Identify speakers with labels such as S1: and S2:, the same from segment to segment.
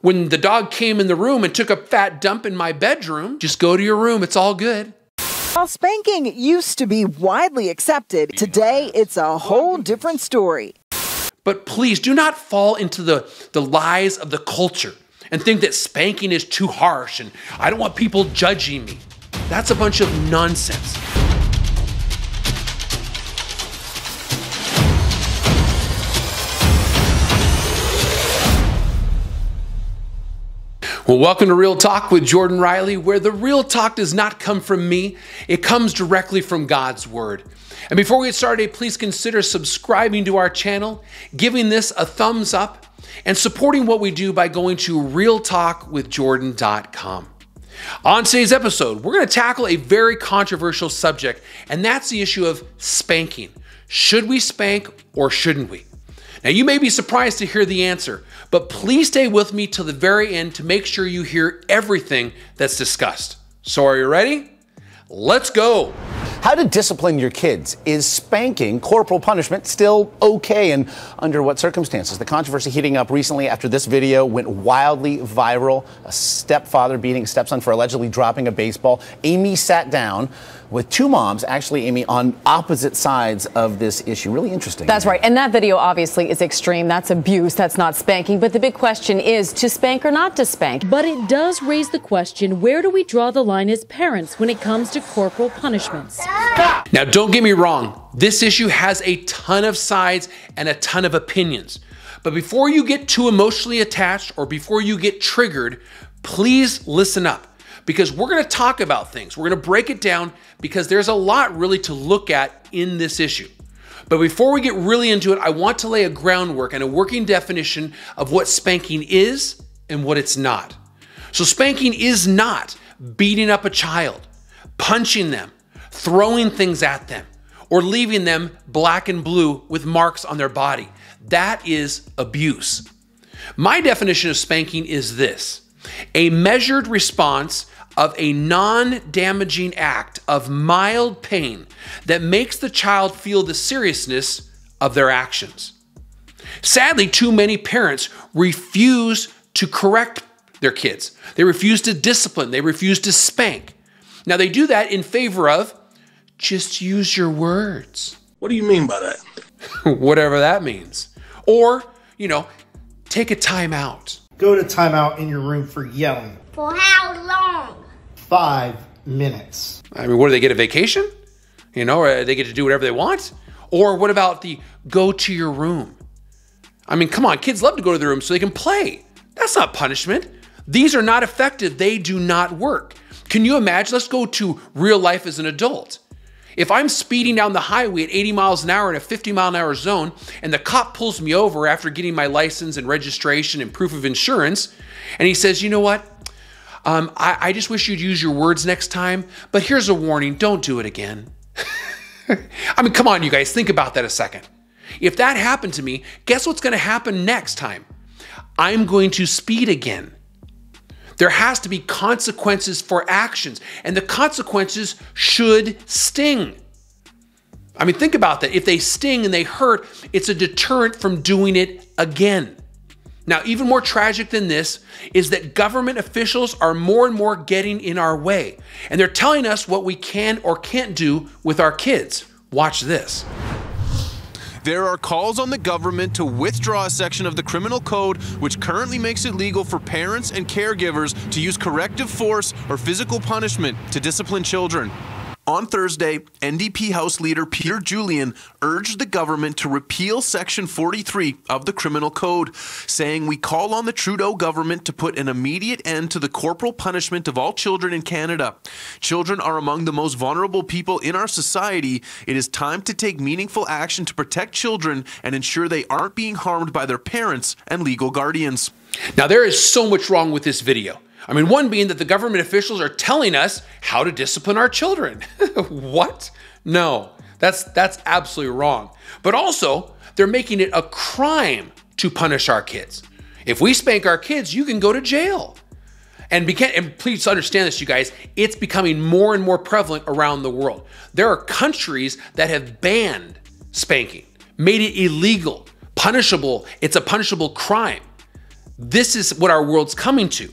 S1: When the dog came in the room and took a fat dump in my bedroom, just go to your room, it's all good.
S2: While spanking used to be widely accepted, today it's a whole different story.
S1: But please do not fall into the lies of the culture and think that spanking is too harsh and I don't want people judging me. That's a bunch of nonsense. Well, welcome to Real Talk with Jordan Riley, where the real talk does not come from me. It comes directly from God's Word. And before we get started, please consider subscribing to our channel, giving this a thumbs up, and supporting what we do by going to realtalkwithjordan.com. On today's episode, we're going to tackle a very controversial subject, and that's the issue of spanking. Should we spank or shouldn't we? Now, you may be surprised to hear the answer, but please stay with me till the very end to make sure you hear everything that's discussed. So are you ready? Let's go.
S3: How to discipline your kids. Is spanking, corporal punishment, still okay, and under what circumstances? The controversy heating up recently after this video went wildly viral. A stepfather beating a stepson for allegedly dropping a baseball. Amy sat down with two moms, actually, Amy, on opposite sides of this issue. Really interesting.
S4: That's right. And that video obviously is extreme. That's abuse. That's not spanking. But the big question is to spank or not to spank.
S5: But it does raise the question, where do we draw the line as parents when it comes to corporal punishments?
S1: Now, don't get me wrong. This issue has a ton of sides and a ton of opinions. But before you get too emotionally attached or before you get triggered, please listen up. Because we're going to talk about things. We're going to break it down because there's a lot really to look at in this issue. But before we get really into it, I want to lay a groundwork and a working definition of what spanking is and what it's not. So spanking is not beating up a child, punching them, throwing things at them, or leaving them black and blue with marks on their body. That is abuse. My definition of spanking is this: a measured response of a non-damaging act of mild pain that makes the child feel the seriousness of their actions. Sadly, too many parents refuse to correct their kids. They refuse to discipline. They refuse to spank. Now, they do that in favor of just use your words.
S6: What do you mean by that?
S1: Whatever that means. Or, take a time out.
S7: Go to timeout in your room for yelling.
S8: For how long?
S7: 5 minutes.
S1: I mean, what do they get, a vacation? Or they get to do whatever they want? Or what about the go to your room? I mean, come on, kids love to go to their room so they can play. That's not punishment. These are not effective. They do not work. Can you imagine? Let's go to real life as an adult. If I'm speeding down the highway at 80 miles an hour in a 50-mile-an-hour zone, and the cop pulls me over after getting my license and registration and proof of insurance, and he says, you know what? I just wish you'd use your words next time, but here's a warning, don't do it again. I mean, come on, you guys, think about that a second. If that happened to me, guess what's gonna happen next time? I'm going to speed again. There has to be consequences for actions, and the consequences should sting. I mean, think about that. If they sting and they hurt, it's a deterrent from doing it again. Now, even more tragic than this is that government officials are more and more getting in our way, and they're telling us what we can or can't do with our kids. Watch this.
S9: There are calls on the government to withdraw a section of the criminal code which currently makes it legal for parents and caregivers to use corrective force or physical punishment to discipline children. On Thursday, NDP House Leader Peter Julian urged the government to repeal Section 43 of the Criminal Code, saying, "We call on the Trudeau government to put an immediate end to the corporal punishment of all children in Canada. Children are among the most vulnerable people in our society. It is time to take meaningful action to protect children and ensure they aren't being harmed by their parents and legal guardians."
S1: Now, there is so much wrong with this video. I mean, one being that the government officials are telling us how to discipline our children. What? No, that's absolutely wrong. But also, they're making it a crime to punish our kids. If we spank our kids, you can go to jail. And please understand this, you guys, it's becoming more and more prevalent around the world. There are countries that have banned spanking, made it illegal, punishable. It's a punishable crime. This is what our world's coming to.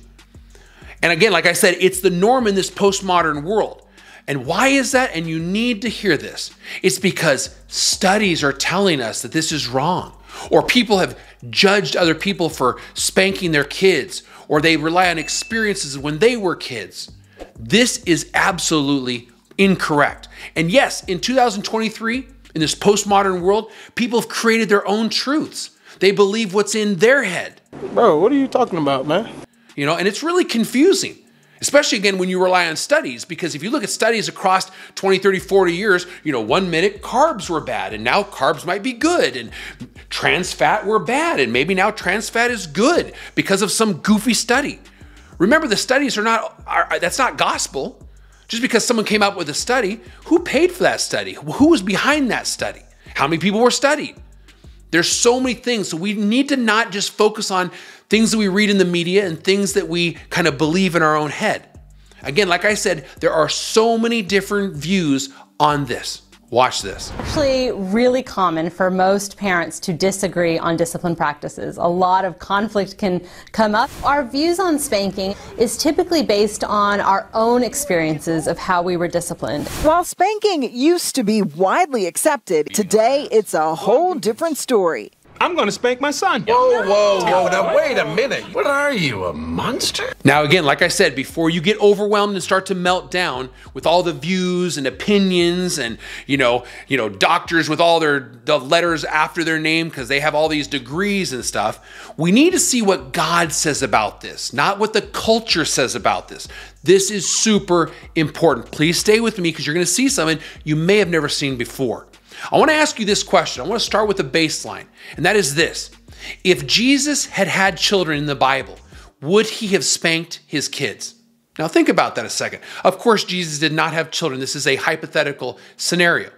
S1: And again, like I said, it's the norm in this postmodern world. And why is that? And you need to hear this. It's because studies are telling us that this is wrong. Or people have judged other people for spanking their kids, or they rely on experiences when they were kids. This is absolutely incorrect. And yes, in 2023, in this postmodern world, people have created their own truths. They believe what's in their head.
S6: Bro, what are you talking about, man?
S1: You know, and it's really confusing, especially again when you rely on studies, because if you look at studies across 20, 30, 40 years, you know, 1 minute carbs were bad and now carbs might be good, and trans fat were bad and maybe now trans fat is good because of some goofy study. Remember, the studies that's not gospel. Just because someone came up with a study, who paid for that study? Who was behind that study? How many people were studied? There's so many things, so we need to not just focus on things that we read in the media and things that we kind of believe in our own head. Again, like I said, there are so many different views on this. Watch this.
S8: Actually, really common for most parents to disagree on discipline practices. A lot of conflict can come up. Our views on spanking is typically based on our own experiences of how we were disciplined.
S2: While spanking used to be widely accepted, today it's a whole different story.
S6: I'm going to spank my son.
S10: Whoa, whoa, whoa, now wait a minute. What are you, a monster?
S1: Now again, like I said, before you get overwhelmed and start to melt down with all the views and opinions and, you know, doctors with all the letters after their name because they have all these degrees and stuff, we need to see what God says about this, not what the culture says about this. This is super important. Please stay with me because you're going to see something you may have never seen before. I want to ask you this question. I want to start with the baseline, and that is this. If Jesus had had children in the Bible, would he have spanked his kids? Now think about that a second. Of course, Jesus did not have children. This is a hypothetical scenario.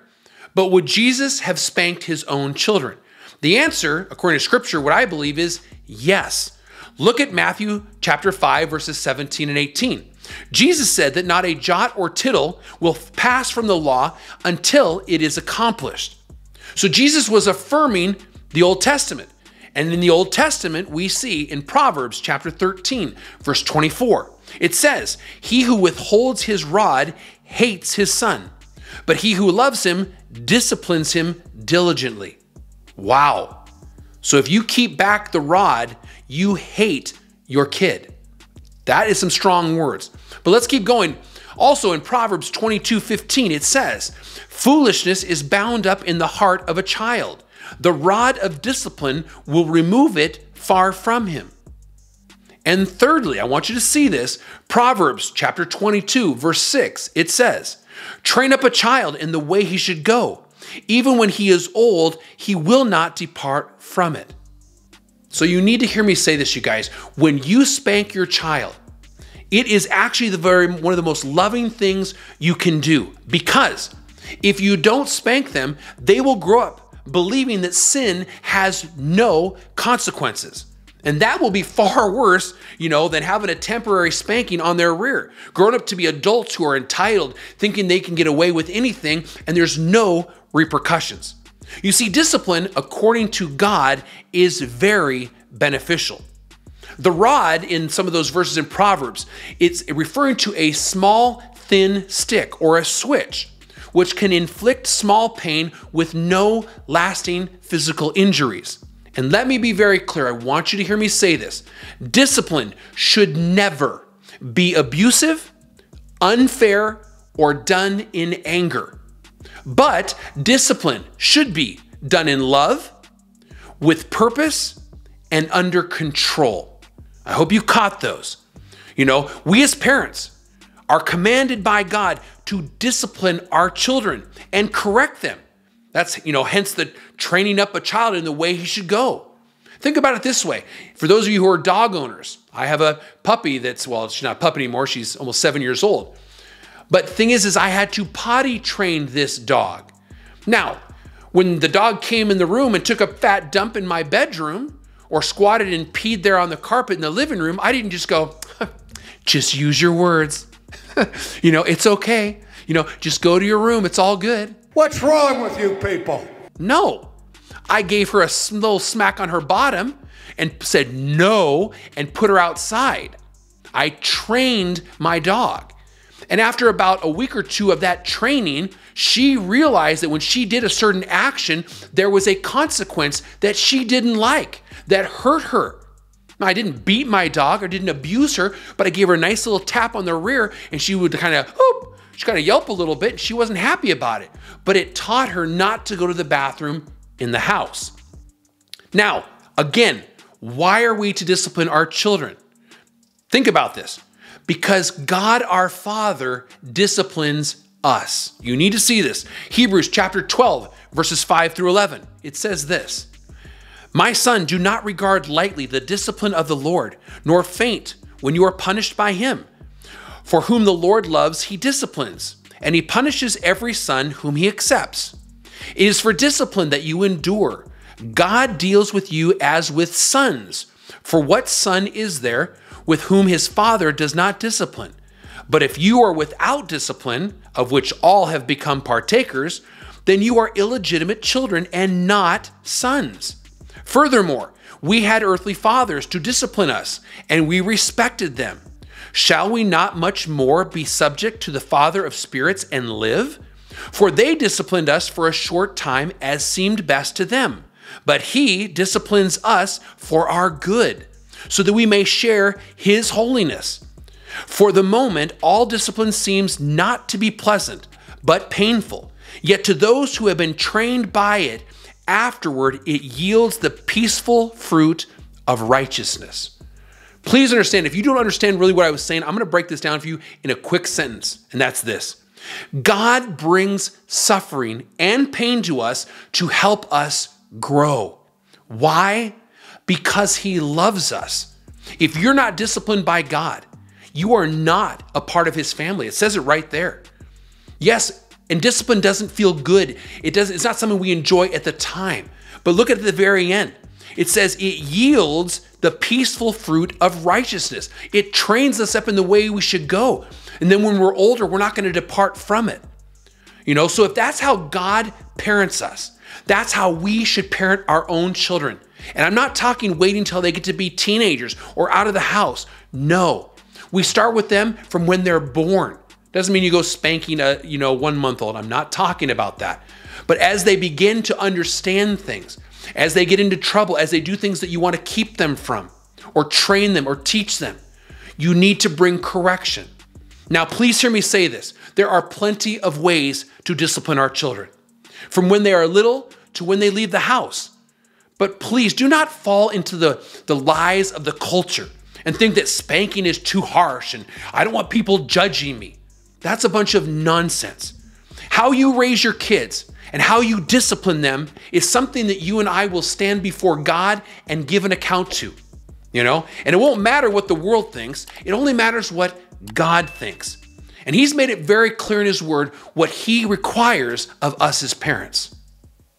S1: But would Jesus have spanked his own children? The answer, according to Scripture, what I believe is yes. Look at Matthew chapter 5, verses 17 and 18. Jesus said that not a jot or tittle will pass from the law until it is accomplished. So Jesus was affirming the Old Testament. And in the Old Testament, we see in Proverbs chapter 13, verse 24, it says, "He who withholds his rod hates his son, but he who loves him disciplines him diligently." Wow. So if you keep back the rod, you hate your kid. That is some strong words. But let's keep going. Also in Proverbs 22:15, it says, "Foolishness is bound up in the heart of a child. The rod of discipline will remove it far from him." And thirdly, I want you to see this, Proverbs chapter 22, verse 6, it says, "Train up a child in the way he should go. Even when he is old, he will not depart from it." So you need to hear me say this, you guys. When you spank your child, it is actually one of the most loving things you can do, because if you don't spank them, they will grow up believing that sin has no consequences. And that will be far worse, than having a temporary spanking on their rear. Growing up to be adults who are entitled, thinking they can get away with anything, and there's no repercussions. You see, discipline, according to God, is very beneficial. The rod in some of those verses in Proverbs, it's referring to a small, thin stick or a switch, which can inflict small pain with no lasting physical injuries. And let me be very clear. I want you to hear me say this. Discipline should never be abusive, unfair, or done in anger. But discipline should be done in love, with purpose, and under control. I hope you caught those. We as parents are commanded by God to discipline our children and correct them. That's, hence the training up a child in the way he should go. Think about it this way. For those of you who are dog owners, I have a puppy she's not a puppy anymore. She's almost 7 years old. But the thing is I had to potty train this dog. Now, when the dog came in the room and took a fat dump in my bedroom or squatted and peed there on the carpet in the living room, I didn't just go, just use your words. It's okay. Just go to your room. It's all good.
S10: What's wrong with you people?
S1: No, I gave her a little smack on her bottom, and said no and put her outside. I trained my dog. And after about a week or two of that training, she realized that when she did a certain action, there was a consequence that she didn't like, that hurt her. Now, I didn't beat my dog or didn't abuse her, but I gave her a nice little tap on the rear and she would kind of yelp a little bit and she wasn't happy about it. But it taught her not to go to the bathroom in the house. Now, again, why are we to discipline our children? Think about this. Because God our Father disciplines us. You need to see this. Hebrews chapter 12, verses 5 through 11. It says this: "My son, do not regard lightly the discipline of the Lord, nor faint when you are punished by him. For whom the Lord loves, he disciplines, and he punishes every son whom he accepts. It is for discipline that you endure. God deals with you as with sons. For what son is there with whom his father does not discipline? But if you are without discipline, of which all have become partakers, then you are illegitimate children and not sons. Furthermore, we had earthly fathers to discipline us, and we respected them. Shall we not much more be subject to the Father of spirits and live? For they disciplined us for a short time as seemed best to them, but he disciplines us for our good, so that we may share his holiness. For the moment, all discipline seems not to be pleasant, but painful. Yet to those who have been trained by it, afterward it yields the peaceful fruit of righteousness." Please understand, if you don't understand really what I was saying, I'm going to break this down for you in a quick sentence, and that's this. God brings suffering and pain to us to help us grow. Why? Because he loves us. If you're not disciplined by God, you are not a part of his family. It says it right there. Yes, and discipline doesn't feel good. It's not something we enjoy at the time. But look at the very end. It says it yields the peaceful fruit of righteousness. It trains us up in the way we should go. And then when we're older, we're not going to depart from it. So if that's how God parents us, that's how we should parent our own children. And I'm not talking waiting until they get to be teenagers or out of the house. No, we start with them from when they're born. Doesn't mean you go spanking a 1-month-old. I'm not talking about that. But as they begin to understand things, as they get into trouble, as they do things that you want to keep them from, or train them or teach them, you need to bring correction. Now, please hear me say this. There are plenty of ways to discipline our children, from when they are little to when they leave the house. But please do not fall into the lies of the culture and think that spanking is too harsh and I don't want people judging me. That's a bunch of nonsense. How you raise your kids and how you discipline them is something that you and I will stand before God and give an account to, And it won't matter what the world thinks. It only matters what God thinks. And he's made it very clear in his word what he requires of us as parents.